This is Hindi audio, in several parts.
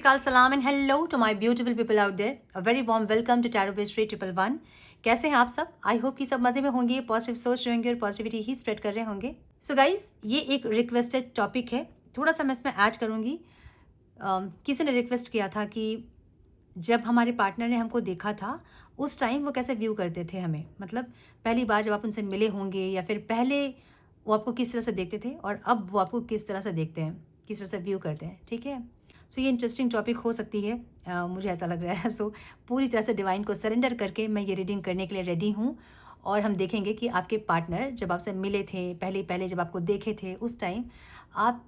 अकाल, सलाम and hello to my beautiful people out there. A very warm welcome to Tarot Base 311। कैसे हैं आप सब? आई होप कि सब मज़े में होंगे, पॉजिटिव सोच रहे होंगे और पॉजिटिविटी ही स्प्रेड कर रहे होंगे। सो गाइस, ये एक रिक्वेस्टेड टॉपिक है, थोड़ा सा मैं इसमें ऐड करूँगी। किसी ने रिक्वेस्ट किया था कि जब हमारे पार्टनर ने हमको देखा था, उस टाइम वो कैसे व्यू करते थे हमें। मतलब पहली बार जब आप उनसे मिले होंगे या फिर पहले वो आपको किस तरह से देखते थे और अब वो आपको किस तरह से देखते हैं, किस तरह से व्यू करते हैं, ठीक है? सो ये इंटरेस्टिंग टॉपिक हो सकती है, मुझे ऐसा लग रहा है। सो पूरी तरह से डिवाइन को सरेंडर करके मैं ये रीडिंग करने के लिए रेडी हूँ और हम देखेंगे कि आपके पार्टनर जब आपसे मिले थे, पहले पहले जब आपको देखे थे, उस टाइम आप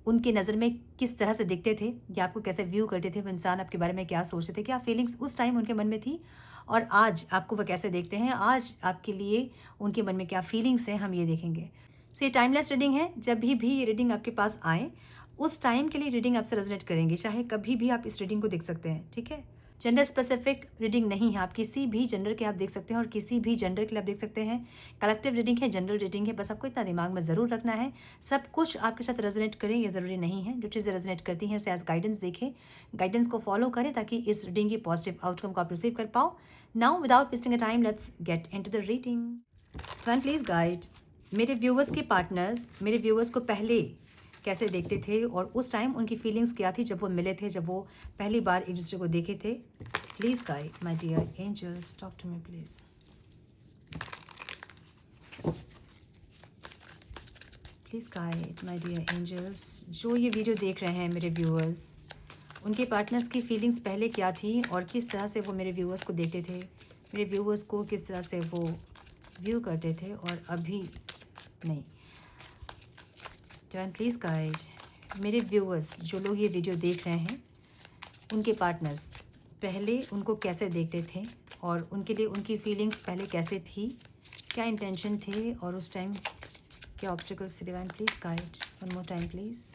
उनकी नज़र में किस तरह से दिखते थे या आपको कैसे व्यू करते थे, वो इंसान आपके बारे में क्या सोचते थे, क्या फीलिंग्स उस टाइम उनके मन में थी और आज आपको वो कैसे देखते हैं, आज आपके लिए उनके मन में क्या फीलिंग्स हैं, हम ये देखेंगे। सो ये टाइमलेस रीडिंग है। जब भी ये रीडिंग आपके पास आए, उस टाइम के लिए रीडिंग आपसे रेजोनेट करेंगे, चाहे कभी भी आप इस रीडिंग को देख सकते हैं, ठीक है? जेंडर स्पेसिफिक रीडिंग नहीं है, आप किसी भी जेंडर के आप देख सकते हैं और किसी भी जेंडर के लिए आप देख सकते हैं। कलेक्टिव रीडिंग है, जनरल रीडिंग है, बस आपको इतना दिमाग में ज़रूर रखना है, सब कुछ आपके साथ रेजोनेट करें ये ज़रूरी नहीं है। जो चीज़ें रेजोनेट करती हैं उसे एज गाइडेंस देखें, गाइडेंस को फॉलो करें ताकि इस रीडिंग की पॉजिटिव आउटकम को आप रिसीव कर पाओ। Now without wasting a time, let's get into the reading. One please guide मेरे व्यूवर्स के पार्टनर्स मेरे व्यूवर्स को पहले कैसे देखते थे और उस टाइम उनकी फीलिंग्स क्या थी जब वो मिले थे, जब वो पहली बार एक दूसरे को देखे थे। Please guide my dear angels, talk to me please. Please guide my dear angels, जो ये वीडियो देख रहे हैं मेरे व्यूअर्स, उनके पार्टनर्स की फीलिंग्स पहले क्या थी और किस तरह से वो मेरे व्यूअर्स को देखते थे, मेरे व्यूअर्स को किस तरह से वो व्यू करते थे और अभी नहीं। डिवाइन प्लीज़ गाइड मेरे व्यूअर्स, जो लोग ये वीडियो देख रहे हैं, उनके पार्टनर्स पहले उनको कैसे देखते थे और उनके लिए उनकी फीलिंग्स पहले कैसे थी, क्या इंटेंशन थे और उस टाइम क्या ऑब्स्टिकल्स थे। Divine please guide one more time please.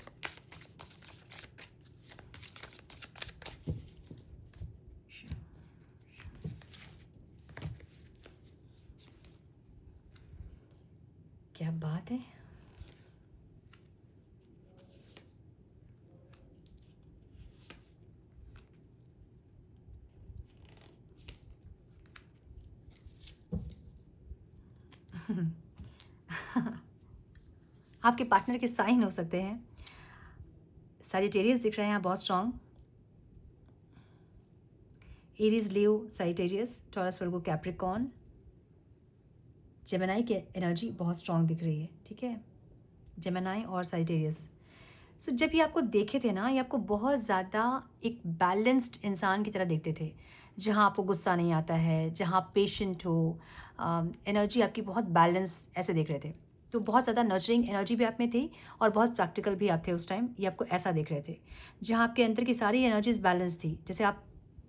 क्या बात है। आपके पार्टनर के साइन हो सकते हैं। सैजिटेरियस दिख रहे हैं यहाँ बहुत स्ट्रांग, एरीज, लियो, सैजिटेरियस, टॉरस, वर्गो, कैप्रिकॉर्न, जेमिनी की एनर्जी बहुत स्ट्रांग दिख रही है, ठीक है? जेमिनी और सैजिटेरियस। सो जब ये आपको देखे थे ना, ये आपको बहुत ज़्यादा एक बैलेंस्ड इंसान की तरह देखते थे, जहाँ आपको गुस्सा नहीं आता है, जहाँ पेशेंट हो, एनर्जी आपकी बहुत बैलेंस ऐसे देख रहे थे। तो बहुत ज़्यादा नर्चरिंग एनर्जी भी आप में थी और बहुत प्रैक्टिकल भी आप थे उस टाइम, ये आपको ऐसा देख रहे थे, जहाँ आपके अंदर की सारी एनर्जीज बैलेंस थी। जैसे आप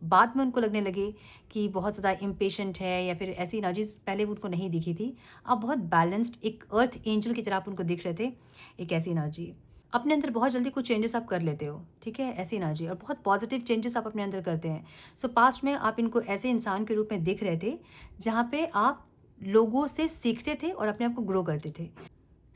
बाद में उनको लगने लगे कि बहुत ज़्यादा इम्पेशेंट है या फिर ऐसी एनर्जीज पहले उनको नहीं दिखी थी, अब बहुत बैलेंस्ड एक अर्थ एंजल की तरह आप उनको दिख रहे थे। एक ऐसी एनर्जी अपने अंदर बहुत जल्दी कुछ चेंजेस आप कर लेते हो, ठीक है? ऐसी एनर्जी और बहुत पॉजिटिव चेंजेस आप अपने अंदर करते हैं। सो पास्ट में आप इनको ऐसे इंसान के रूप में दिख रहे थे जहाँ पे आप लोगों से सीखते थे और अपने आप को ग्रो करते थे।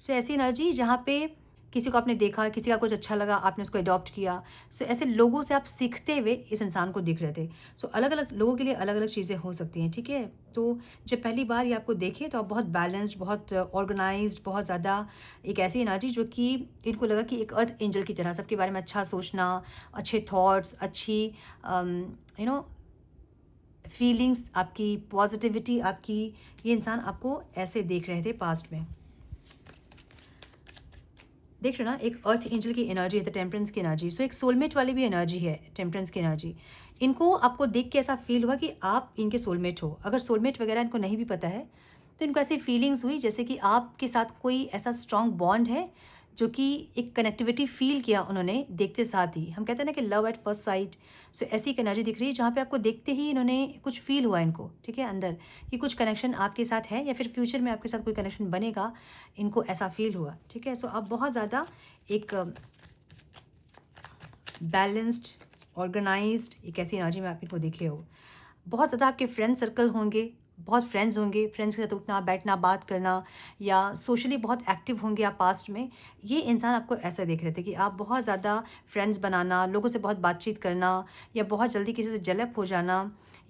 सो ऐसी एनर्जी जहाँ पे किसी को आपने देखा, किसी का कुछ अच्छा लगा, आपने उसको अडॉप्ट किया। सो ऐसे लोगों से आप सीखते हुए इस इंसान को दिख रहे थे। सो अलग अलग लोगों के लिए अलग अलग चीज़ें हो सकती हैं, ठीक है? तो जब पहली बार ये आपको देखे तो आप बहुत बैलेंस्ड, बहुत ऑर्गेनाइज्ड, बहुत ज़्यादा एक ऐसी एनर्जी जो कि इनको लगा कि एक अर्थ एंजल की तरह सबके बारे में अच्छा सोचना, अच्छे थॉट्स, अच्छी यू नो फीलिंग्स, आपकी पॉजिटिविटी, आपकी, ये इंसान आपको ऐसे देख रहे थे पास्ट में। देख रहे हो ना, एक अर्थ एंजल की एनर्जी है, तो टेम्परेंस की एनर्जी। सो एक सोलमेट वाली भी एनर्जी है, टेम्परेंस की एनर्जी। इनको आपको देख के ऐसा फील हुआ कि आप इनके सोलमेट हो। अगर सोलमेट वगैरह इनको नहीं भी पता है तो इनको ऐसी फीलिंग्स हुई जैसे कि आपके साथ कोई ऐसा स्ट्रॉन्ग बॉन्ड है, जो कि एक कनेक्टिविटी फील किया उन्होंने देखते साथ ही। हम कहते हैं ना कि लव एट फर्स्ट साइट। सो ऐसी एक एनर्जी दिख रही है जहाँ पे आपको देखते ही इन्होंने कुछ फील हुआ इनको, ठीक है, अंदर कि कुछ कनेक्शन आपके साथ है या फिर फ्यूचर में आपके साथ कोई कनेक्शन बनेगा, इनको ऐसा फील हुआ, ठीक है? सो आप बहुत ज़्यादा एक बैलेंस्ड, ऑर्गेनाइज्ड एक ऐसी एनर्जी में आप इनको देखे हो। बहुत ज़्यादा आपके फ्रेंड सर्कल होंगे, बहुत फ्रेंड्स होंगे, फ्रेंड्स के साथ उठना बैठना बात करना, या सोशली बहुत एक्टिव होंगे आप पास्ट में। ये इंसान आपको ऐसा देख रहे थे कि आप बहुत ज़्यादा फ्रेंड्स बनाना, लोगों से बहुत बातचीत करना, या बहुत जल्दी किसी से जलप हो जाना,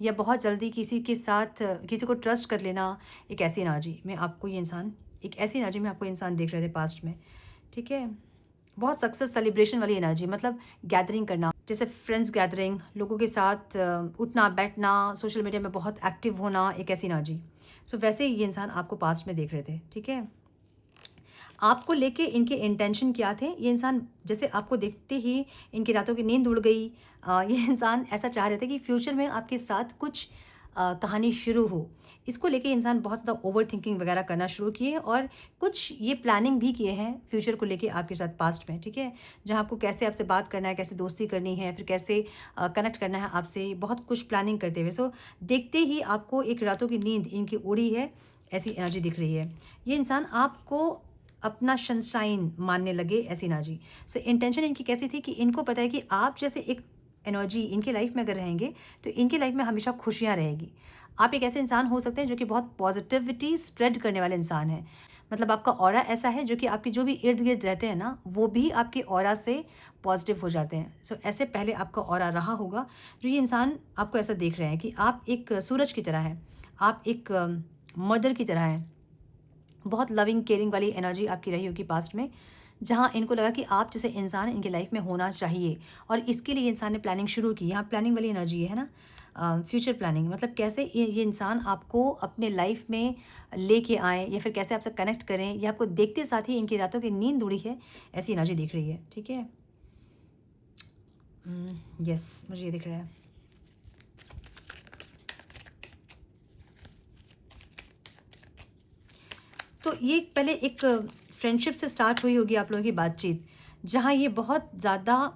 या बहुत जल्दी किसी के साथ किसी को ट्रस्ट कर लेना। एक ऐसी एनर्जी में आपको ये इंसान एक ऐसी एनर्जी में आपको इंसान देख रहे थे पास्ट में, ठीक है। बहुत सक्सेस सेलिब्रेशन वाली एनर्जी, मतलब गैदरिंग करना, जैसे फ्रेंड्स गैदरिंग, लोगों के साथ उठना बैठना, सोशल मीडिया में बहुत एक्टिव होना, एक ऐसी एनर्जी। सो वैसे ही ये इंसान आपको पास्ट में देख रहे थे, ठीक है। आपको लेके इनके इंटेंशन क्या थे, ये इंसान जैसे आपको देखते ही इनकी रातों की नींद उड़ गई। ये इंसान ऐसा चाह रहे थे कि फ्यूचर में आपके साथ कुछ कहानी शुरू हो। इसको लेके इंसान बहुत ज़्यादा ओवर थिंकिंग वगैरह करना शुरू किए, और कुछ ये प्लानिंग भी किए हैं फ्यूचर को लेके आपके साथ पास्ट में, ठीक है। जहाँ आपको कैसे आपसे बात करना है, कैसे दोस्ती करनी है, फिर कैसे कनेक्ट करना है आपसे, बहुत कुछ प्लानिंग करते हुए। सो देखते ही आपको एक रातों की नींद इनकी उड़ी है, ऐसी एनर्जी दिख रही है। ये इंसान आपको अपना सनशाइन मानने लगे, ऐसी एनर्जी। सो इंटेंशन इनकी कैसी थी कि इनको पता है कि आप जैसे एक एनर्जी इनकी लाइफ में अगर रहेंगे तो इनकी लाइफ में हमेशा खुशियाँ रहेगी। आप एक ऐसे इंसान हो सकते हैं जो कि बहुत पॉजिटिविटी स्प्रेड करने वाले इंसान हैं। मतलब आपका ऑरा ऐसा है जो कि आपके जो भी इर्द गिर्द रहते हैं ना, वो भी आपके ऑरा से पॉजिटिव हो जाते हैं। सो ऐसे पहले आपका ऑरा रहा होगा, जो ये इंसान आपको ऐसा देख रहे हैं कि आप एक सूरज की तरह हैं, आप एक मदर की तरह हैं। बहुत लविंग केयरिंग वाली एनर्जी आपकी रही होगी पास्ट में, जहाँ इनको लगा कि आप जैसे इंसान इनकी लाइफ में होना चाहिए, और इसके लिए इंसान ने प्लानिंग शुरू की। यहाँ प्लानिंग वाली एनर्जी है ना, फ्यूचर प्लानिंग, मतलब कैसे ये इंसान आपको अपने लाइफ में लेके आए, या फिर कैसे आपसे कनेक्ट करें, या आपको देखते साथ ही इनकी रातों की नींद उड़ी है, ऐसी एनर्जी दिख रही है, ठीक है। यस, मुझे ये दिख रहा है। तो ये पहले एक फ्रेंडशिप से स्टार्ट हुई होगी आप लोगों की बातचीत, जहाँ ये बहुत ज़्यादा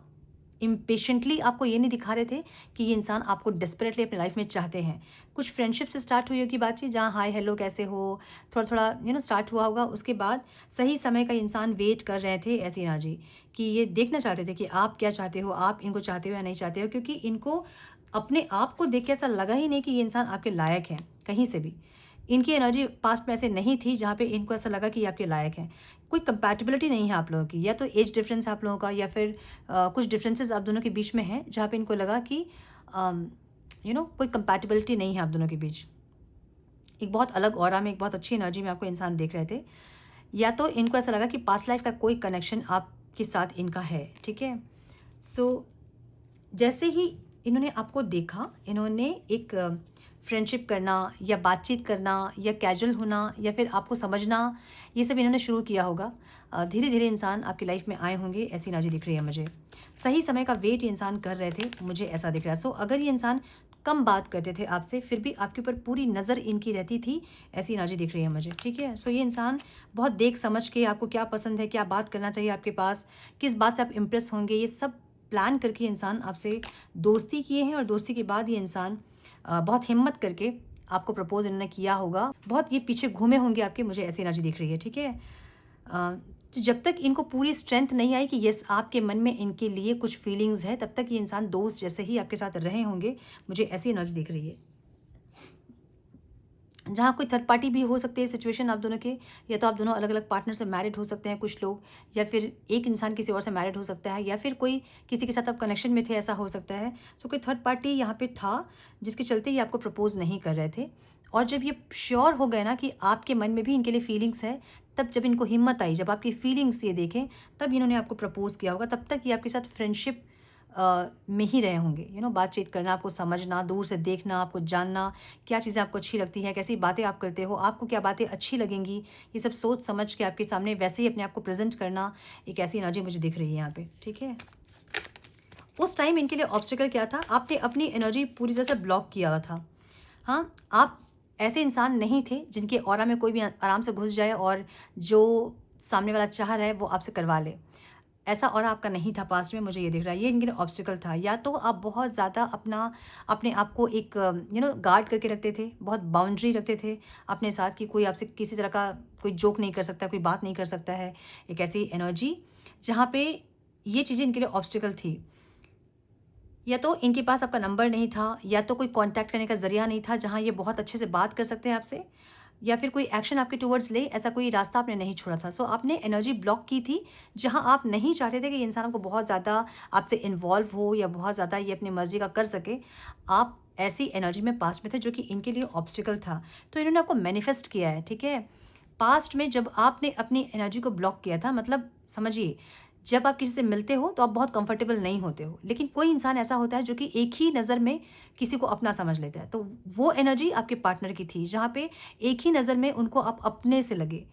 इम्पेशेंटली आपको ये नहीं दिखा रहे थे कि ये इंसान आपको डेस्परेटली अपनी लाइफ में चाहते हैं। कुछ फ्रेंडशिप से स्टार्ट हुई होगी बातचीत, जहाँ हाय हेलो कैसे हो, थोड़ा थोड़ा स्टार्ट हुआ होगा। उसके बाद सही समय का इंसान वेट कर रहे थे, ऐसी एनर्जी कि ये देखना चाहते थे कि आप क्या चाहते हो, आप इनको चाहते हो या नहीं चाहते हो, क्योंकि इनको अपने आप को देख के ऐसा लगा ही नहीं कि ये इंसान आपके लायक है कहीं से भी। इनकी एनर्जी पास्ट में ऐसे नहीं थी जहाँ पे इनको ऐसा लगा कि ये आपके लायक हैं। कोई कंपैटिबिलिटी नहीं है आप लोगों की, या तो एज डिफरेंस है आप लोगों का, या फिर कुछ डिफरेंसेस आप दोनों के बीच में हैं, जहाँ पे इनको लगा कि कोई कंपैटिबिलिटी नहीं है आप दोनों के बीच। एक बहुत अलग ऑरा में, एक बहुत अच्छी एनर्जी में आपको इंसान देख रहे थे, या तो इनको ऐसा लगा कि पास्ट लाइफ का कोई कनेक्शन आपके साथ इनका है, ठीक है। सो जैसे ही इन्होंने आपको देखा, इन्होंने एक फ्रेंडशिप करना, या बातचीत करना, या कैजुअल होना, या फिर आपको समझना, ये सब इन्होंने शुरू किया होगा। धीरे धीरे इंसान आपकी लाइफ में आए होंगे, ऐसी एनर्जी दिख रही है मुझे। सही समय का वेट ये इंसान कर रहे थे, मुझे ऐसा दिख रहा है। सो अगर ये इंसान कम बात करते थे आपसे, फिर भी आपके ऊपर पूरी नज़र इनकी रहती थी, ऐसी एनर्जी दिख रही है मुझे, ठीक है। सो ये इंसान बहुत देख समझ के आपको क्या पसंद है, क्या बात करना चाहिए आपके पास, किस बात से आप इम्प्रेस होंगे, ये सब प्लान करके इंसान आपसे दोस्ती किए हैं। और दोस्ती के बाद ये इंसान बहुत हिम्मत करके आपको प्रपोज इन्होंने किया होगा। बहुत ये पीछे घूमे होंगे आपके, मुझे ऐसी एनर्जी दिख रही है, ठीक है। तो जब तक इनको पूरी स्ट्रेंथ नहीं आई कि यस आपके मन में इनके लिए कुछ फीलिंग्स है, तब तक ये इंसान दोस्त जैसे ही आपके साथ रहे होंगे, मुझे ऐसी एनर्जी दिख रही है। जहाँ कोई थर्ड पार्टी भी हो सकती है सिचुएशन आप दोनों के, या तो आप दोनों अलग अलग पार्टनर से मैरिड हो सकते हैं कुछ लोग, या फिर एक इंसान किसी और से मैरिड हो सकता है, या फिर कोई किसी के साथ आप कनेक्शन में थे, ऐसा हो सकता है। सो कोई थर्ड पार्टी यहाँ पे था, जिसके चलते ये आपको प्रपोज नहीं कर रहे थे। और जब ये श्योर हो गए ना कि आपके मन में भी इनके लिए फीलिंग्स है, तब जब इनको हिम्मत आई, जब आपकी फीलिंग्स ये देखें, तब इन्होंने आपको प्रपोज किया होगा। तब तक ये आपके साथ फ्रेंडशिप में ही रहे होंगे, बातचीत करना, आपको समझना, दूर से देखना, आपको जानना, क्या चीज़ें आपको अच्छी लगती हैं, कैसी बातें आप करते हो, आपको क्या बातें अच्छी लगेंगी, ये सब सोच समझ के आपके सामने वैसे ही अपने आप को प्रेजेंट करना, एक ऐसी एनर्जी मुझे दिख रही है यहाँ पे, ठीक है। उस टाइम इनके लिए ऑब्स्टिकल क्या था, आपने अपनी एनर्जी पूरी तरह से ब्लॉक किया हुआ था। हाँ, आप ऐसे इंसान नहीं थे जिनके ऑरा में कोई भी आराम से घुस जाए और जो सामने वाला चाह रहा है वो आपसे करवा ले। ऐसा ऑरा आपका नहीं था पास्ट में, मुझे ये दिख रहा है। ये इनके लिए ऑब्स्टिकल था, या तो आप बहुत ज़्यादा अपने आप को एक गार्ड करके रखते थे, बहुत बाउंड्री रखते थे अपने साथ कि कोई आपसे किसी तरह का कोई जोक नहीं कर सकता, कोई बात नहीं कर सकता है। एक ऐसी एनर्जी जहाँ पे ये चीज़ें इनके लिए ऑब्स्टिकल थी। या तो इनके पास आपका नंबर नहीं था, या तो कोई कांटेक्ट करने का ज़रिया नहीं था जहाँ ये बहुत अच्छे से बात कर सकते हैं आपसे, या फिर कोई एक्शन आपके टुवर्ड्स ले, ऐसा कोई रास्ता आपने नहीं छोड़ा था। सो आपने एनर्जी ब्लॉक की थी, जहाँ आप नहीं चाहते थे कि ये इंसान आपको बहुत ज़्यादा आपसे इन्वॉल्व हो या बहुत ज़्यादा ये अपनी मर्ज़ी का कर सके। आप ऐसी एनर्जी में पास्ट में थे जो कि इनके लिए ऑब्स्टिकल था। तो इन्होंने आपको मैनिफेस्ट किया है, ठीक है? पास्ट में जब आपने अपनी एनर्जी को ब्लॉक किया था, मतलब समझिए, जब आप किसी से मिलते हो तो आप बहुत कंफर्टेबल नहीं होते हो, लेकिन कोई इंसान ऐसा होता है जो कि एक ही नज़र में किसी को अपना समझ लेता है। तो वो एनर्जी आपके पार्टनर की थी, जहाँ पे एक ही नज़र में उनको आप अपने से लगे,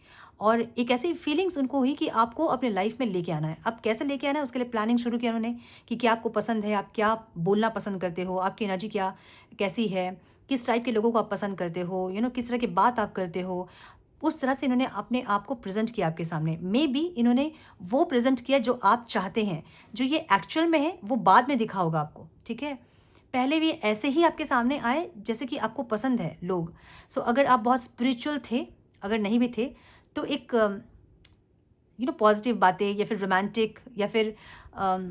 और एक ऐसी फीलिंग्स उनको हुई कि आपको अपने लाइफ में लेके आना है। अब कैसे लेके आना है, उसके लिए प्लानिंग शुरू किया उन्होंने कि क्या आपको पसंद है, आप क्या बोलना पसंद करते हो, आपकी एनर्जी क्या कैसी है, किस टाइप के लोगों को आप पसंद करते हो, किस तरह की बात आप करते हो। उस तरह से इन्होंने अपने आप को प्रेज़ेंट किया आपके सामने। मेबी इन्होंने वो प्रेज़ेंट किया जो आप चाहते हैं, जो ये एक्चुअल में है वो बाद में दिखा होगा आपको, ठीक है? पहले भी ऐसे ही आपके सामने आए जैसे कि आपको पसंद है लोग। सो अगर आप बहुत स्पिरिचुअल थे, अगर नहीं भी थे, तो एक पॉज़िटिव बातें या फिर रोमांटिक या फिर अम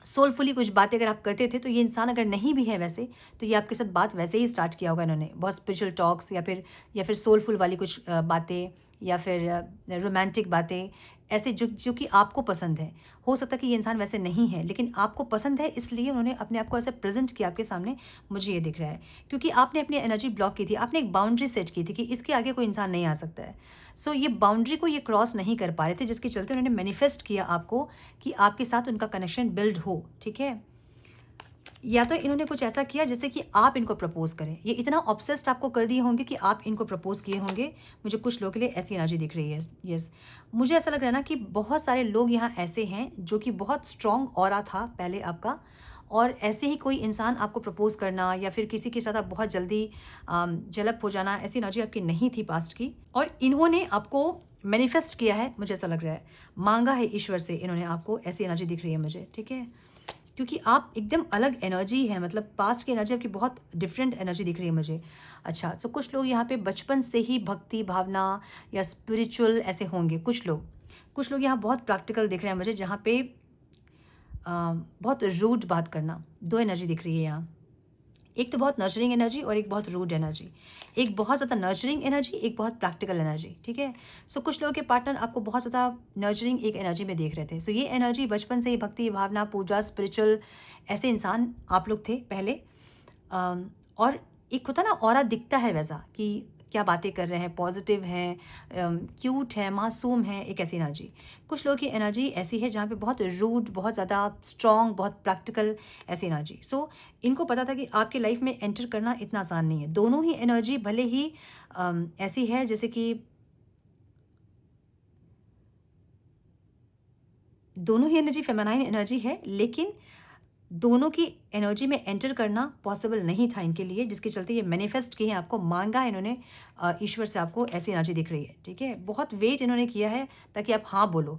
सोलफुली कुछ बातें अगर आप करते थे, तो ये इंसान अगर नहीं भी है वैसे, तो ये आपके साथ बात वैसे ही स्टार्ट किया होगा इन्होंने। बहुत स्पिरिचुअल टॉक्स या फिर सोलफुल वाली कुछ बातें, या फिर रोमांटिक बातें, ऐसे जो जो कि आपको पसंद है। हो सकता है कि ये इंसान वैसे नहीं है, लेकिन आपको पसंद है, इसलिए उन्होंने अपने आप को ऐसे प्रेज़ेंट किया आपके सामने, मुझे ये दिख रहा है। क्योंकि आपने अपनी एनर्जी ब्लॉक की थी, आपने एक बाउंड्री सेट की थी कि इसके आगे कोई इंसान नहीं आ सकता है। सो ये बाउंड्री को ये क्रॉस नहीं कर पा रहे थे, जिसके चलते उन्होंने मैनिफेस्ट किया आपको कि आपके साथ उनका कनेक्शन बिल्ड हो, ठीक है? या तो इन्होंने कुछ ऐसा किया जिससे कि आप इनको प्रपोज़ करें। ये इतना ऑब्सेस्ड आपको कर दिए होंगे कि आप इनको प्रपोज़ किए होंगे। मुझे कुछ लोगों के लिए ऐसी एनर्जी दिख रही है। येस, मुझे ऐसा लग रहा है ना कि बहुत सारे लोग यहाँ ऐसे हैं जो कि बहुत स्ट्रॉन्ग ऑरा था पहले आपका, और ऐसे ही कोई इंसान आपको प्रपोज़ करना या फिर किसी के साथ आप बहुत जल्दी जलप हो जाना, ऐसी एनर्जी आपकी नहीं थी पास्ट की, और इन्होंने आपको मैनिफेस्ट किया है, मुझे ऐसा लग रहा है। माँगा है ईश्वर से इन्होंने आपको, ऐसी एनर्जी दिख रही है मुझे, ठीक है? क्योंकि आप एकदम अलग एनर्जी है, मतलब पास्ट की एनर्जी आपकी बहुत डिफरेंट एनर्जी दिख रही है मुझे। अच्छा, तो कुछ लोग यहाँ पे बचपन से ही भक्ति भावना या स्पिरिचुअल ऐसे होंगे कुछ लोग। कुछ लोग यहाँ बहुत प्रैक्टिकल दिख रहे हैं मुझे, जहाँ पे बहुत रूड बात करना, दो एनर्जी दिख रही है यहाँ। एक तो बहुत नर्चरिंग एनर्जी और एक बहुत रूड एनर्जी। एक बहुत ज़्यादा नर्चरिंग एनर्जी, एक बहुत प्रैक्टिकल एनर्जी, ठीक है? सो कुछ लोगों के पार्टनर आपको बहुत ज़्यादा नर्चरिंग एक एनर्जी में देख रहे थे। सो ये एनर्जी बचपन से ही भक्ति, भावना, पूजा, स्पिरिचुअल ऐसे इंसान आप लोग थे पहले। और एक होता है ना ऑरा दिखता है वैसा कि क्या बातें कर रहे हैं, पॉजिटिव हैं, क्यूट है, मासूम है, एक ऐसी एनर्जी। कुछ लोगों की एनर्जी ऐसी है जहाँ पे बहुत रूड, बहुत ज़्यादा स्ट्रॉन्ग, बहुत प्रैक्टिकल, ऐसी एनर्जी। सो इनको पता था कि आपके लाइफ में एंटर करना इतना आसान नहीं है। दोनों ही एनर्जी भले ही ऐसी है जैसे कि दोनों ही एनर्जी फेमिनाइन एनर्जी है, लेकिन दोनों की एनर्जी में एंटर करना पॉसिबल नहीं था इनके लिए, जिसके चलते ये मैनिफेस्ट किए हैं आपको, मांगा है इन्होंने ईश्वर से, आपको ऐसी एनर्जी दिख रही है, ठीक है? बहुत वेट इन्होंने किया है ताकि आप हाँ बोलो।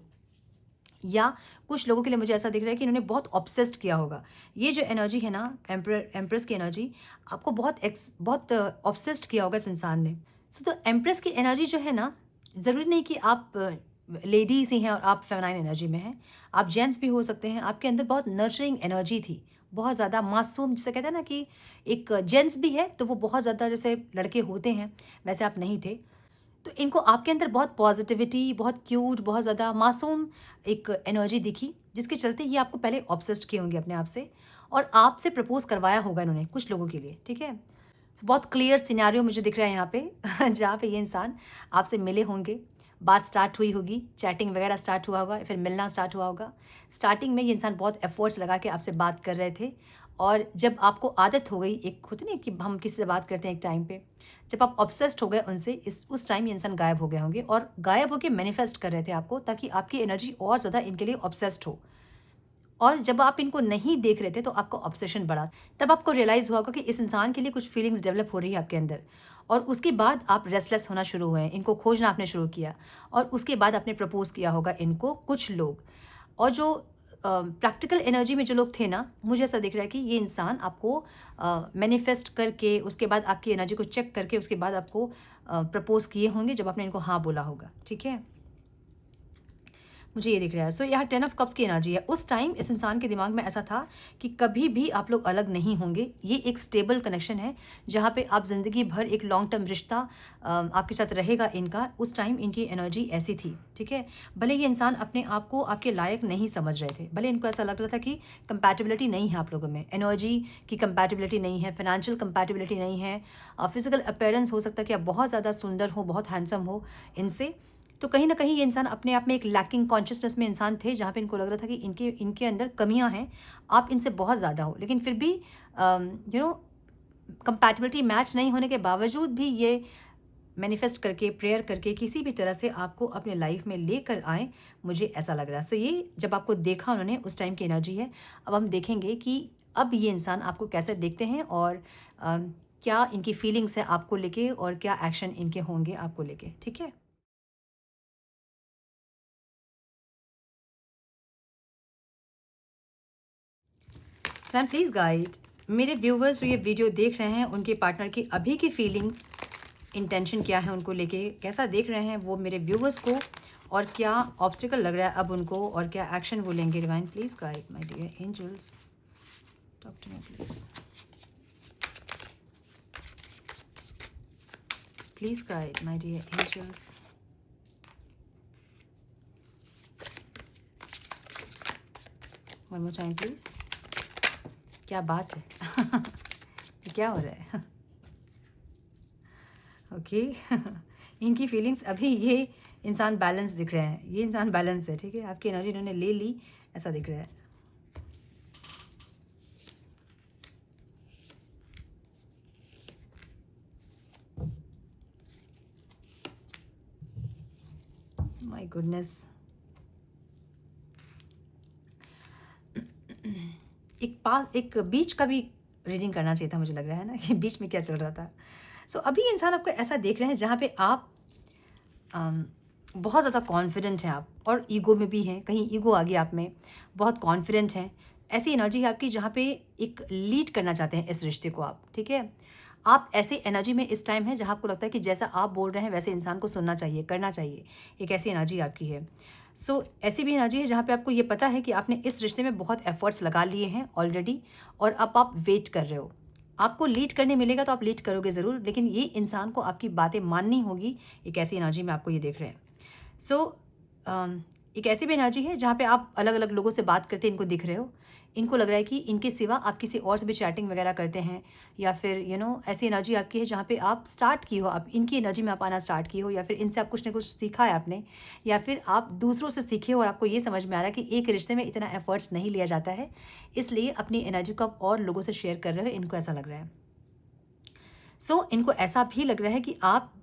या कुछ लोगों के लिए मुझे ऐसा दिख रहा है कि इन्होंने बहुत ऑब्सेस्ड किया होगा। ये जो एनर्जी है ना, एम्प्रेस की एनर्जी, आपको बहुत ऑब्सेस्ड किया होगा इस इंसान ने। सो तो एम्प्रेस की एनर्जी जो है ना, ज़रूरी नहीं कि आप लेडीज़ ही हैं और आप फेमिनाइन एनर्जी में हैं, आप जेंट्स भी हो सकते हैं। आपके अंदर बहुत नर्चरिंग एनर्जी थी, बहुत ज़्यादा मासूम, जिसे कहते हैं ना कि एक जेंट्स भी है तो वो बहुत ज़्यादा जैसे लड़के होते हैं, वैसे आप नहीं थे। तो इनको आपके अंदर बहुत पॉजिटिविटी, बहुत क्यूट, बहुत ज़्यादा मासूम एक एनर्जी दिखी, जिसके चलते ये आपको पहले ऑब्सेस्ड किए होंगे अपने आप से, और आपसे प्रपोज़ करवाया होगा इन्होंने कुछ लोगों के लिए, ठीक है? सो बहुत क्लियर सिनेरियो मुझे दिख रहा है यहाँ पे जहाँ पे ये इंसान आपसे मिले होंगे, बात स्टार्ट हुई होगी, चैटिंग वगैरह स्टार्ट हुआ होगा, फिर मिलना स्टार्ट हुआ होगा। स्टार्टिंग में ये इंसान बहुत एफर्ट्स लगा के आपसे बात कर रहे थे, और जब आपको आदत हो गई, एक होती नहीं कि हम किसी से बात करते हैं एक टाइम पे, जब आप ऑब्सेस्ड हो गए उनसे, इस उस टाइम ये इंसान गायब हो गए होंगे, और गायब होके मैनिफेस्ट कर रहे थे आपको, ताकि आपकी एनर्जी और ज़्यादा इनके लिए ऑब्सेस्ड हो। और जब आप इनको नहीं देख रहे थे तो आपका ऑब्सेशन बढ़ा। तब आपको रियलाइज़ हुआ होगा कि इस इंसान के लिए कुछ फीलिंग्स डेवलप हो रही है आपके अंदर, और उसके बाद आप रेस्टलेस होना शुरू हुए, इनको खोजना आपने शुरू किया, और उसके बाद आपने प्रपोज़ किया होगा इनको कुछ लोग। और जो प्रैक्टिकल एनर्जी में जो लोग थे ना, मुझे ऐसा दिख रहा है कि ये इंसान आपको मैनिफेस्ट करके, उसके बाद आपकी एनर्जी को चेक करके, उसके बाद आपको प्रपोज़ किए होंगे जब आपने इनको हाँ बोला होगा, ठीक है? मुझे ये दिख रहा है। सो यहाँ 10 ऑफ कप्स की एनर्जी है। उस टाइम इस इंसान के दिमाग में ऐसा था कि कभी भी आप लोग अलग नहीं होंगे। ये एक स्टेबल कनेक्शन है जहाँ पे आप ज़िंदगी भर एक लॉन्ग टर्म रिश्ता आपके साथ रहेगा इनका। उस टाइम इनकी एनर्जी ऐसी थी, ठीक है। भले ये इंसान अपने आप को आपके लायक नहीं समझ रहे थे, भले इनको ऐसा लग रहा था कि कंपैटिबिलिटी नहीं है आप लोगों में, एनर्जी की कंपैटिबिलिटी नहीं है, फाइनेंशियल कंपैटिबिलिटी नहीं है, फिजिकल अपीयरेंस हो सकता है कि आप बहुत ज़्यादा सुंदर हो, बहुत हैंडसम हो इनसे। तो कहीं ना कहीं ये इंसान अपने आप में एक लैकिंग कॉन्शियसनेस में इंसान थे, जहाँ पे इनको लग रहा था कि इनके इनके अंदर कमियां हैं, आप इनसे बहुत ज़्यादा हो, लेकिन फिर भी कंपैटिबिलिटी मैच नहीं होने के बावजूद भी ये मैनिफेस्ट करके, प्रेयर करके किसी भी तरह से आपको अपने लाइफ में लेकर आए, मुझे ऐसा लग रहा है। सो ये जब आपको देखा उन्होंने, उस टाइम की एनर्जी है। अब हम देखेंगे कि अब ये इंसान आपको कैसे देखते हैं और क्या इनकी फीलिंग्स है आपको लेके और क्या एक्शन इनके होंगे आपको लेके, ठीक है। मैम प्लीज़ गाइड मेरे व्यूवर्स जो ये वीडियो देख रहे हैं, उनके पार्टनर की अभी की फीलिंग्स, इंटेंशन क्या है उनको लेके, कैसा देख रहे हैं वो मेरे व्यूवर्स को, और क्या ऑब्स्टिकल लग रहा है अब उनको, और क्या एक्शन वो लेंगे। Divine please guide my dear angels, talk to me please, please guide my dear angels. One more time please. क्या बात है ये क्या हो रहा है ओके इनकी फीलिंग्स अभी, ये इंसान बैलेंस दिख रहे हैं, ये इंसान बैलेंस है, ठीक है। आपकी एनर्जी इन्होंने ले ली, ऐसा दिख रहा है। माय गुडनेस, एक बीच का भी रीडिंग करना चाहिए था, मुझे लग रहा है ना कि बीच में क्या चल रहा था। सो अभी इंसान आपको ऐसा देख रहे हैं जहाँ पे आप बहुत ज़्यादा कॉन्फिडेंट हैं आप, और ईगो में भी हैं, कहीं ईगो आ गया आप में, बहुत कॉन्फिडेंट हैं। ऐसी एनर्जी है आपकी जहाँ पे एक लीड करना चाहते हैं इस रिश्ते को आप, ठीक है। आप ऐसे एनर्जी में इस टाइम है जहाँ आपको लगता है कि जैसा आप बोल रहे हैं वैसे इंसान को सुनना चाहिए, करना चाहिए, एक ऐसी एनर्जी आपकी है। सो ऐसी भी एनर्जी है जहाँ पे आपको ये पता है कि आपने इस रिश्ते में बहुत एफर्ट्स लगा लिए हैं ऑलरेडी, और अब आप वेट कर रहे हो। आपको लीड करने मिलेगा तो आप लीड करोगे ज़रूर, लेकिन ये इंसान को आपकी बातें माननी होगी, एक ऐसी एनर्जी में आपको ये देख रहे हैं। सो एक ऐसी भी एनर्जी है जहाँ पे आप अलग अलग लोगों से बात करते इनको दिख रहे हो। इनको लग रहा है कि इनके सिवा आप किसी और से भी चैटिंग वगैरह करते हैं, या फिर ऐसी एनर्जी आपकी है जहाँ पे आप स्टार्ट की हो, आप इनकी एनर्जी में आप आना स्टार्ट की हो, या फिर इनसे आप कुछ ना कुछ सीखा है आपने, या फिर आप दूसरों से सीखे हो और आपको ये समझ में आ रहा है कि एक रिश्ते में इतना एफर्ट्स नहीं लिया जाता है, इसलिए अपनी एनर्जी को आप और लोगों से शेयर कर रहे हो, इनको ऐसा लग रहा है। सो इनको ऐसा भी लग रहा है कि आप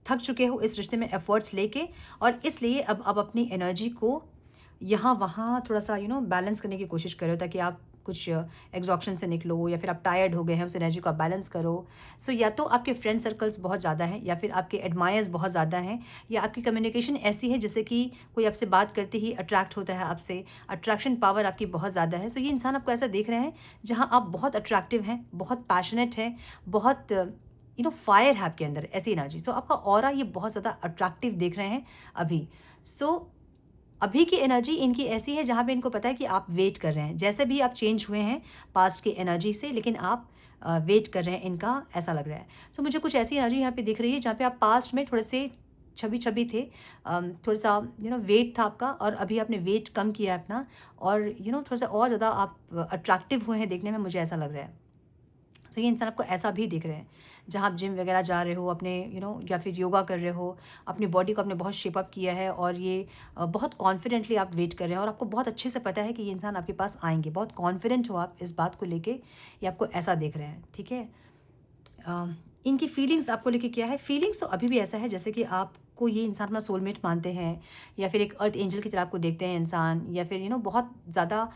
थक चुके हो इस रिश्ते में एफर्ट्स लेके, और इसलिए अब अपनी एनर्जी को यहाँ वहाँ थोड़ा सा बैलेंस करने की कोशिश करो, ताकि आप कुछ एग्जॉक्शन से निकलो, या फिर आप टायर्ड हो गए हैं, उस एनर्जी को आप बैलेंस करो। सो या तो आपके फ्रेंड सर्कल्स बहुत ज़्यादा हैं, या फिर आपके एडमायर्स बहुत ज़्यादा हैं, या आपकी कम्युनिकेशन ऐसी है जैसे कि कोई आपसे बात करते ही अट्रैक्ट होता है आपसे, अट्रैक्शन पावर आपकी बहुत ज़्यादा है। सो ये इंसान आपको ऐसा देख रहे हैं जहाँ आप बहुत अट्रैक्टिव हैं, बहुत पैशनेट हैं, बहुत फायर है आपके अंदर, ऐसी एनर्जी। सो आपका ऑरा ये बहुत ज़्यादा अट्रैक्टिव देख रहे हैं अभी। सो अभी की एनर्जी इनकी ऐसी है जहाँ पे इनको पता है कि आप वेट कर रहे हैं, जैसे भी आप चेंज हुए हैं पास्ट की एनर्जी से, लेकिन आप वेट कर रहे हैं, इनका ऐसा लग रहा है। सो मुझे कुछ ऐसी एनर्जी यहाँ पे दिख रही है जहाँ पे आप पास्ट में थोड़े से छबी छबी थे, थोड़ा सा वेट था आपका, और अभी आपने वेट कम किया है अपना, और थोड़ा सा और ज़्यादा आप अट्रैक्टिव हुए हैं देखने में, मुझे ऐसा लग रहा है। तो ये इंसान आपको ऐसा भी दिख रहे हैं जहाँ आप जिम वगैरह जा रहे हो अपने या फिर योगा कर रहे हो, अपनी बॉडी को आपने बहुत शेप अप किया है, और ये बहुत कॉन्फिडेंटली आप वेट कर रहे हैं, और आपको बहुत अच्छे से पता है कि ये इंसान आपके पास आएंगे, बहुत कॉन्फिडेंट हो आप इस बात को लेके, ये आपको ऐसा देख रहे हैं, ठीक है। इनकी फीलिंग्स आपको लेके क्या है, फीलिंग्स तो अभी भी ऐसा है जैसे कि आपको ये इंसान अपना सोलमेट मानते हैं, या फिर एक अर्थ एंजल की तरह आपको देखते हैं इंसान, या फिर बहुत ज़्यादा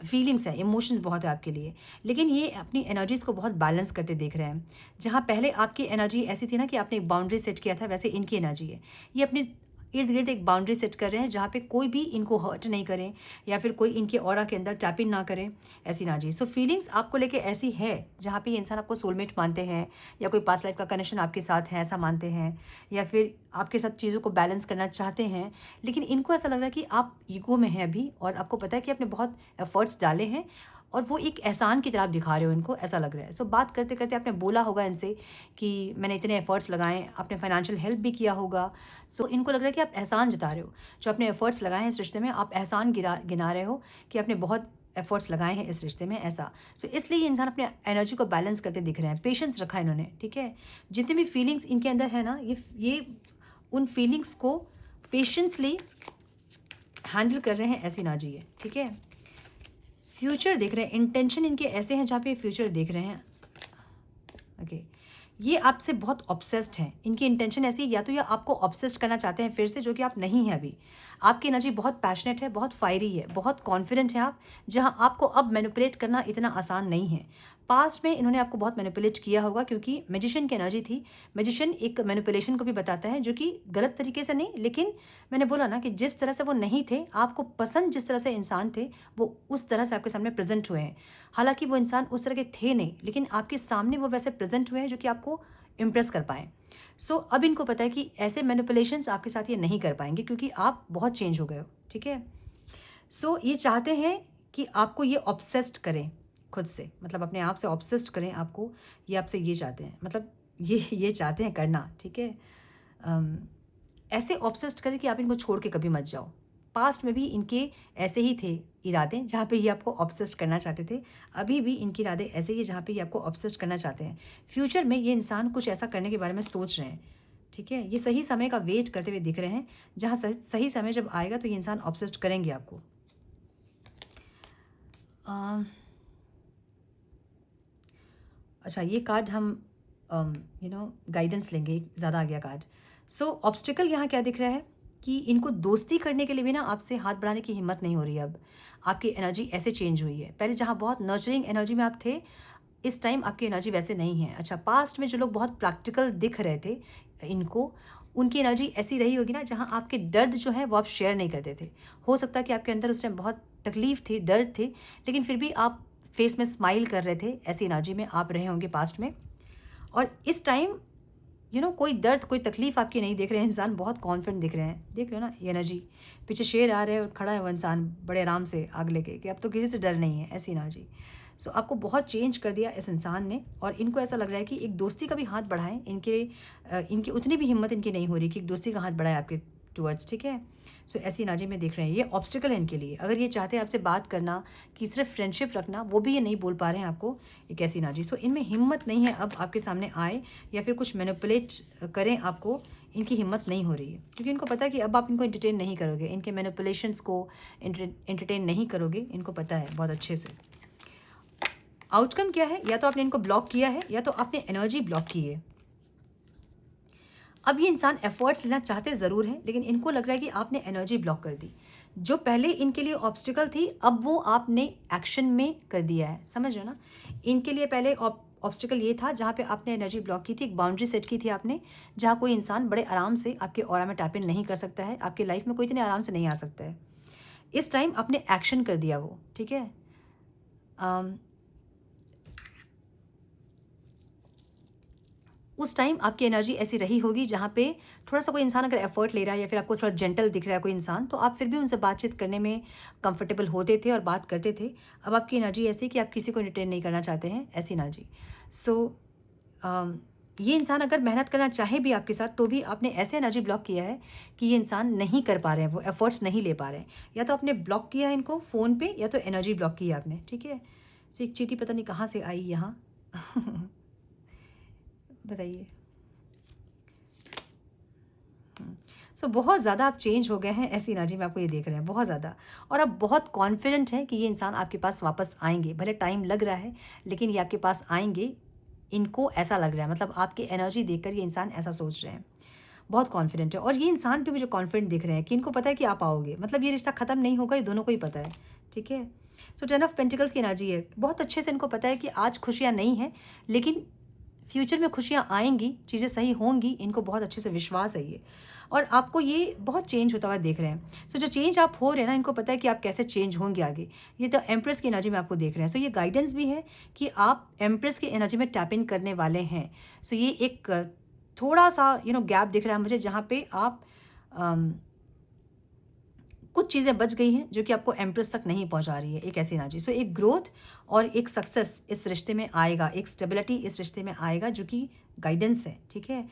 फीलिंग्स है, इमोशंस बहुत है आपके लिए, लेकिन ये अपनी एनर्जीज़ को बहुत बैलेंस करते देख रहे हैं। जहाँ पहले आपकी एनर्जी ऐसी थी ना कि आपने एक बाउंड्री सेट किया था, वैसे इनकी एनर्जी है, ये अपनी इर्द गिर्द एक बाउंड्री सेट कर रहे हैं जहाँ पे कोई भी इनको हर्ट नहीं करें या फिर कोई इनके ऑरा के अंदर टैप इन ना करें, ऐसी ना जी। सो फीलिंग्स आपको लेके ऐसी है जहाँ पे ये इंसान आपको सोलमेट मानते हैं या कोई पास्ट लाइफ का कनेक्शन आपके साथ है ऐसा मानते हैं, या फिर आपके साथ चीज़ों को बैलेंस करना चाहते हैं। लेकिन इनको ऐसा लग रहा है कि आप ईगो में हैं अभी, और आपको पता है कि आपने बहुत एफर्ट्स डाले हैं और वो एक एहसान की तरह आप दिखा रहे हो इनको, ऐसा लग रहा है। सो बात करते करते आपने बोला होगा इनसे कि मैंने इतने एफर्ट्स लगाए, आपने फाइनेंशियल हेल्प भी किया होगा। सो इनको लग रहा है कि आप एहसान जता रहे हो, जो आपने एफर्ट्स लगाए हैं इस रिश्ते में, आप एहसान गिना रहे हो कि आपने बहुत एफर्ट्स लगाए हैं इस रिश्ते में, ऐसा। सो इसलिए ये इंसान अपने एनर्जी को बैलेंस करते दिख रहे हैं, पेशेंस रखा है इन्होंने, ठीक है। जितनी भी फीलिंग्स इनके अंदर है ना, ये उन फीलिंग्स को पेशेंसली हैंडल कर रहे हैं, ऐसी ना जी है, ठीक है। फ्यूचर देख रहे हैं, इंटेंशन इनके ऐसे हैं जहाँ पे फ्यूचर देख रहे हैं, ओके। ये आपसे बहुत ऑब्सेस्ड हैं, इनकी इंटेंशन ऐसी है, या तो ये आपको ऑब्सेस्ड करना चाहते हैं फिर से, जो कि आप नहीं हैं अभी। आपकी एनर्जी बहुत पैशनेट है, बहुत फायरी है, बहुत कॉन्फिडेंट है आप, जहाँ आपको अब मैनिपुलेट करना इतना आसान नहीं है। पास्ट में इन्होंने आपको बहुत मैनिपुलेट किया होगा, क्योंकि मैजिशियन की एनर्जी थी। मैजिशियन एक मैनिपुलेशन को भी बताता है, जो कि गलत तरीके से नहीं, लेकिन मैंने बोला ना कि जिस तरह से वो नहीं थे, आपको पसंद जिस तरह से इंसान थे, वो उस तरह से आपके सामने प्रेजेंट हुए हैं। हालांकि वो इंसान उस तरह के थे नहीं, लेकिन आपके सामने वो वैसे प्रेजेंट हुए हैं जो कि आपको इम्प्रेस कर पाएँ। सो अब इनको पता है कि ऐसे मैनिपुलेशंस आपके साथ ये नहीं कर पाएंगे, क्योंकि आप बहुत चेंज हो गए हो, ठीक है। सो ये चाहते हैं कि आपको ये ऑब्सेस्ड करें खुद से, मतलब अपने आप से ऑब्सेस्ड करें आपको, ये आपसे ये चाहते हैं, मतलब ये चाहते हैं करना, ठीक है। ऐसे ऑब्सेस्ड करें कि आप इनको छोड़ के कभी मत जाओ। पास्ट में भी इनके ऐसे ही थे इरादे, जहाँ पे ये आपको ऑब्सेस्ड करना चाहते थे। अभी भी इनके इरादे ऐसे ही है जहाँ पे ये आपको ऑब्सेस्ड करना चाहते हैं। फ्यूचर में ये इंसान कुछ ऐसा करने के बारे में सोच रहे हैं, ठीक है। ये सही समय का वेट करते हुए दिख रहे हैं, जहाँ सही समय जब आएगा तो ये इंसान ऑब्सेस्ड करेंगे आपको। अच्छा, ये कार्ड हम गाइडेंस लेंगे, ज़्यादा आ गया कार्ड। सो ऑब्स्टिकल यहाँ क्या दिख रहा है कि इनको दोस्ती करने के लिए भी ना आपसे हाथ बढ़ाने की हिम्मत नहीं हो रही है अब। आपकी एनर्जी ऐसे चेंज हुई है, पहले जहाँ बहुत नर्चरिंग एनर्जी में आप थे, इस टाइम आपकी एनर्जी वैसे नहीं है। अच्छा, पास्ट में जो लोग बहुत प्रैक्टिकल दिख रहे थे इनको, उनकी एनर्जी ऐसी रही होगी ना, जहाँ आपके दर्द जो है वो आप शेयर नहीं करते थे। हो सकता है कि आपके अंदर उस टाइम बहुत तकलीफ थी, दर्द थे, लेकिन फिर भी आप फेस में स्माइल कर रहे थे, ऐसी एनर्जी में आप रहे होंगे पास्ट में। और इस टाइम कोई दर्द, कोई तकलीफ आपकी नहीं देख रहे हैं, इंसान बहुत कॉन्फिडेंट दिख रहे हैं, देख रहे हो ना ये एनर्जी। पीछे शेर आ रहे हैं और खड़ा है वो इंसान बड़े आराम से आग लेके, कि अब तो किसी से डर नहीं है, ऐसी एनर्जी। सो आपको बहुत चेंज कर दिया इस इंसान ने, और इनको ऐसा लग रहा है कि एक दोस्ती का भी हाथ बढ़ाएं, इनकी उतनी भी हिम्मत इनकी नहीं हो रही कि एक दोस्ती का हाथ बढ़ाए आपके टूवर्ड्स, ठीक है। सो ऐसी एनर्जी में देख रहे हैं, ये ऑब्स्टिकल है इनके लिए। अगर ये चाहते हैं आपसे बात करना, कि सिर्फ फ्रेंडशिप रखना, वो भी ये नहीं बोल पा रहे हैं आपको, एक ऐसी एनर्जी। सो इनमें हिम्मत नहीं है अब आपके सामने आए या फिर कुछ मैनिपुलेट करें आपको, इनकी हिम्मत नहीं हो रही है, क्योंकि इनको पता है कि अब आप इनको एंटरटेन नहीं करोगे, इनके मैनिपुलेशंस को एंटरटेन नहीं करोगे, इनको पता है बहुत अच्छे से। आउटकम क्या है, या तो आपने इनको ब्लॉक किया है या तो आपने एनर्जी ब्लॉक की है। अब ये इंसान एफर्ट्स लेना चाहते ज़रूर हैं, लेकिन इनको लग रहा है कि आपने एनर्जी ब्लॉक कर दी। जो पहले इनके लिए ऑब्स्टिकल थी, अब वो आपने एक्शन में कर दिया है, समझ रहे हो ना। इनके लिए पहले ऑब्स्टिकल ये था जहाँ पे आपने एनर्जी ब्लॉक की थी, एक बाउंड्री सेट की थी आपने, जहाँ कोई इंसान बड़े आराम से आपके ऑरा में टैप इन नहीं कर सकता है, आपकी लाइफ में कोई इतने आराम से नहीं आ सकता है। इस टाइम आपने एक्शन कर दिया वो, ठीक है। उस टाइम आपकी एनर्जी ऐसी रही होगी जहाँ पे थोड़ा सा कोई इंसान अगर एफर्ट ले रहा है या फिर आपको थोड़ा जेंटल दिख रहा है कोई इंसान, तो आप फिर भी उनसे बातचीत करने में कंफर्टेबल होते थे और बात करते थे। अब आपकी एनर्जी ऐसी कि आप किसी को एंटरटेन नहीं करना चाहते हैं, ऐसी एनर्जी। सो ये इंसान अगर मेहनत करना चाहे भी आपके साथ, तो भी आपने ऐसे एनर्जी ब्लॉक किया है कि ये इंसान नहीं कर पा रहे हैं, वो एफर्ट्स नहीं ले पा रहे हैं। या तो आपने ब्लॉक किया है इनको फ़ोन पे, या तो एनर्जी ब्लॉक किया आपने, ठीक है। सो एक चीटी पता नहीं कहाँ से आई यहाँ बताइए। सो बहुत ज़्यादा आप चेंज हो गए हैं, ऐसी एनर्जी में आपको ये देख रहे हैं, बहुत ज़्यादा। और आप बहुत कॉन्फिडेंट हैं कि ये इंसान आपके पास वापस आएंगे, भले टाइम लग रहा है, लेकिन ये आपके पास आएंगे, इनको ऐसा लग रहा है। मतलब आपकी एनर्जी देखकर ये इंसान ऐसा सोच रहे हैं, बहुत कॉन्फिडेंट है। और ये इंसान पे मुझे कॉन्फिडेंट दिख रहे हैं कि इनको पता है कि आप आओगे, मतलब ये रिश्ता ख़त्म नहीं होगा, ये दोनों को ही पता है, ठीक है। सो 10 ऑफ पेंटिकल्स की एनर्जी है, बहुत अच्छे से इनको पता है कि आज खुशियाँ नहीं हैं, लेकिन फ्यूचर में खुशियाँ आएंगी, चीज़ें सही होंगी, इनको बहुत अच्छे से विश्वास है ये। और आपको ये बहुत चेंज होता हुआ देख रहे हैं। सो जो चेंज आप हो रहे हैं ना, इनको पता है कि आप कैसे चेंज होंगे आगे। ये तो एम्प्रेस की एनर्जी में आपको देख रहे हैं। सो ये गाइडेंस भी है कि आप एम्प्रेस की एनर्जी में टैप इन करने वाले हैं। सो ये एक थोड़ा सा गैप दिख रहा है मुझे, जहाँ पे आप कुछ चीज़ें बच गई हैं जो कि आपको एम्प्रेस तक नहीं पहुंचा रही है, एक ऐसी एनर्जी। सो एक ग्रोथ और एक सक्सेस इस रिश्ते में आएगा, एक स्टेबिलिटी इस रिश्ते में आएगा, जो कि गाइडेंस है, ठीक है।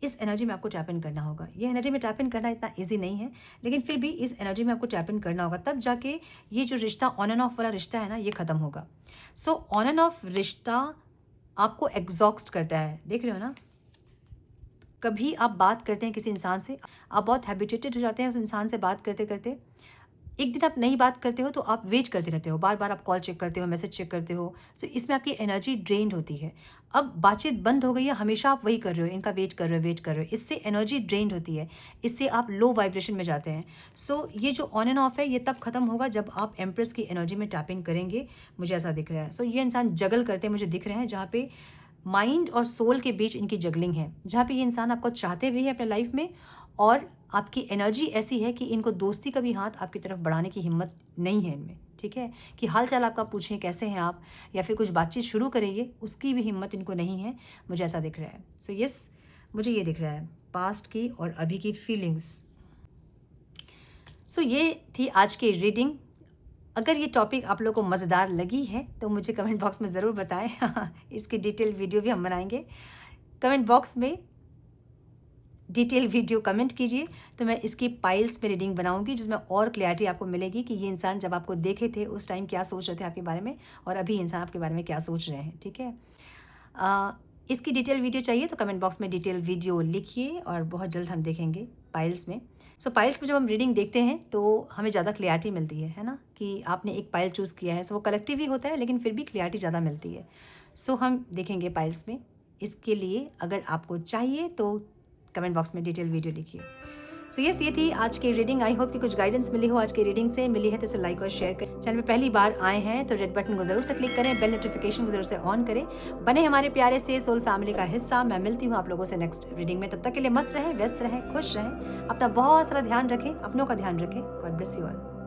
इस एनर्जी में आपको टैप इन करना होगा। ये एनर्जी में टैप इन करना इतना इजी नहीं है, लेकिन फिर भी इस एनर्जी में आपको टैप इन करना होगा, तब जाके ये जो रिश्ता ऑन एंड ऑफ वाला रिश्ता है ना, ये ख़त्म होगा। सो ऑन एंड ऑफ रिश्ता आपको एग्जॉस्ट करता है, देख रहे हो ना। कभी आप बात करते हैं किसी इंसान से, आप बहुत हैबिटेटेड हो जाते हैं उस इंसान से बात करते करते। एक दिन आप नई बात करते हो तो आप वेट करते रहते हो, बार बार आप कॉल चेक करते हो, मैसेज चेक करते हो। सो इसमें आपकी एनर्जी ड्रेन्ड होती है। अब बातचीत बंद हो गई है, हमेशा आप वही कर रहे हो, इनका वेट कर रहे हो, वेट कर रहे हो, इससे एनर्जी ड्रेन्ड होती है, इससे आप लो वाइब्रेशन में जाते हैं। सो ये जो ऑन एंड ऑफ है, ये तब खत्म होगा जब आप एम्प्रेस की एनर्जी में टैपिंग करेंगे, मुझे ऐसा दिख रहा है। सो ये इंसान जगल करते हैं मुझे दिख रहे हैं, जहाँ पे माइंड और सोल के बीच इनकी जगलिंग है, जहाँ पे ये इंसान आपको चाहते भी है अपने लाइफ में, और आपकी एनर्जी ऐसी है कि इनको दोस्ती का भी हाथ आपकी तरफ बढ़ाने की हिम्मत नहीं है इनमें, ठीक है। कि हाल चाल आपका पूछें कैसे हैं आप, या फिर कुछ बातचीत शुरू करेंगे, उसकी भी हिम्मत इनको नहीं है, मुझे ऐसा दिख रहा है। सो यस, मुझे ये दिख रहा है पास्ट की और अभी की फीलिंग्स। सो ये थी आज की रीडिंग। अगर ये टॉपिक आप लोगों को मज़ेदार लगी है तो मुझे कमेंट बॉक्स में ज़रूर बताएं। इसकी डिटेल वीडियो भी हम बनाएंगे। कमेंट बॉक्स में डिटेल वीडियो कमेंट कीजिए, तो मैं इसकी पाइल्स में रीडिंग बनाऊंगी, जिसमें और क्लैरिटी आपको मिलेगी कि ये इंसान जब आपको देखे थे उस टाइम क्या सोच रहे थे आपके बारे में, और अभी इंसान आपके बारे में क्या सोच रहे हैं, ठीक है। इसकी डिटेल वीडियो चाहिए तो कमेंट बॉक्स में डिटेल वीडियो लिखिए, और बहुत जल्द हम देखेंगे पाइल्स में। सो पाइल्स में जब हम रीडिंग देखते हैं तो हमें ज़्यादा क्लियरिटी मिलती है ना, कि आपने एक पाइल चूज़ किया है। सो वो कलेक्टिव ही होता है, लेकिन फिर भी क्लियरिटी ज़्यादा मिलती है। सो हम देखेंगे पाइल्स में। इसके लिए अगर आपको चाहिए तो कमेंट बॉक्स में डिटेल वीडियो लिखिए। सो यस, ये थी आज की रीडिंग। आई होप कि कुछ गाइडेंस मिली हो आज की रीडिंग से। मिली है तो इसे लाइक और शेयर करें। चैनल में पहली बार आए हैं तो रेड बटन को ज़रूर से क्लिक करें, बेल नोटिफिकेशन को ज़रूर से ऑन करें। बने हमारे प्यारे से सोल फैमिली का हिस्सा। मैं मिलती हूँ आप लोगों से नेक्स्ट रीडिंग में। तब तक के लिए मस्त रहें, व्यस्त रहें, खुश रहें, अपना बहुत सारा ध्यान रखें, अपनों का ध्यान रखें। God bless you all.